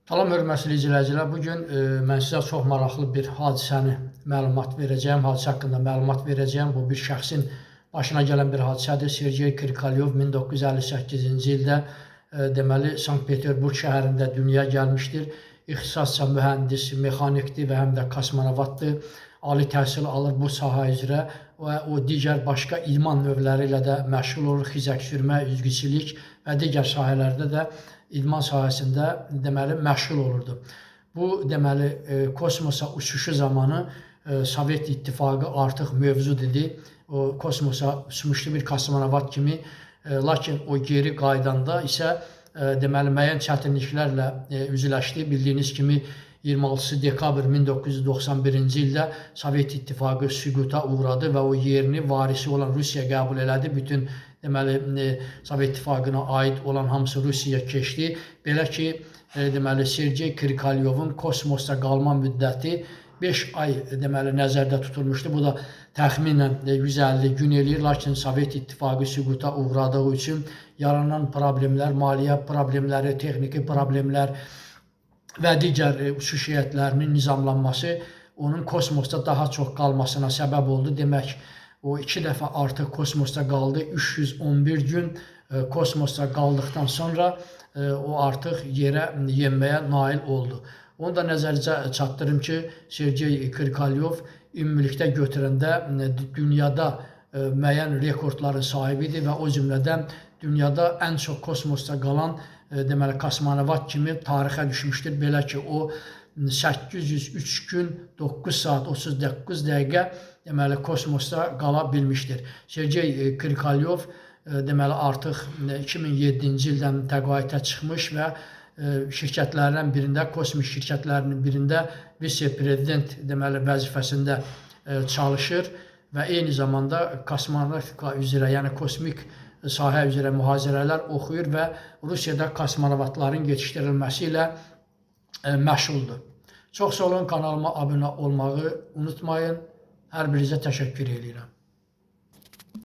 Salam hörmətli izləyicilər, bugün mən sizə çox maraqlı bir hadisəni məlumat verəcəyim, hadisə haqqında məlumat verəcəyim. Bu bir şəxsin başına gələn bir hadisədir. Sergey Krikalyov 1958-ci ildə deməli Sankt-Peterburq şəhərində dünyaya gəlmişdir. İxtisasca mühəndis, mexanikdir və həm də kosmonavtdır. Ali təhsil alır bu sahə üzrə və o digər başqa idman növləri ilə də məşğul olur. Xizək sürmə, üzgüçülük və digər sahələrdə də idman sahəsində deməli məşğul olurdu. Bu deməli kosmosa uçuşu zamanı Sovet İttifaqı artıq mövcud idi. O kosmosa uçmuşdu bir kosmonavt kimi. Lakin o geri qaydanda isə deməli müəyyən çətinliklərlə üzləşdi. Bildiyiniz kimi 26 dekabr 1991-ci ildə Sovet İttifaqı süquta uğradı və o yerini varisi olan Rusiya qəbul elədi. Bütün deməli Sovet İttifaqına aid olan hamısı Rusiyaya keçdi. Belə ki, deməli Sergey Krikalyovun kosmosda qalma müddəti 5 ay deməli nəzərdə tutulmuşdu. Bu da təxminən 150 gün eləyir. Lakin Sovet İttifaqı süquta uğradığı üçün yaranan problemlər, maliyyə problemləri, texniki problemlər və digər uçuş heyətlərinin nizamlanması onun kosmosda daha çox qalmasına səbəb oldu. Demək, o 2 dəfə artıq kosmosda qaldı. 311 gün kosmosda qaldıqdan sonra o artıq yerə yenməyə nail oldu. Onu da nəzərinizə çatdırım ki, Sergey Krikalyov ümumilikdə götürəndə dünyada müəyyən rekordların sahibidir və o cümlədən dünyada ən çox kosmosda qalan deməli kosmonavt kimi tarixə düşmüşdür. Belə ki, o 803 gün 9 saat 39 dəqiqə deməli kosmosda qala bilmişdir. Sergey Krikalyov deməli artıq 2007-ci ildən təqaüdə çıxmış və şirkətlərdən birində, kosmik şirkətlərinin birində vitse-prezident deməli vəzifəsində çalışır və eyni zamanda kosmonavtika üzrə, yəni kosmik sahə üzrə mühazirələr oxuyur və Rusiyada kosmonavtların yetişdirilməsi ilə məşğuldur. Çox sağ olun, kanalıma abunə olmağı unutmayın. Hər birinizə təşəkkür edirəm.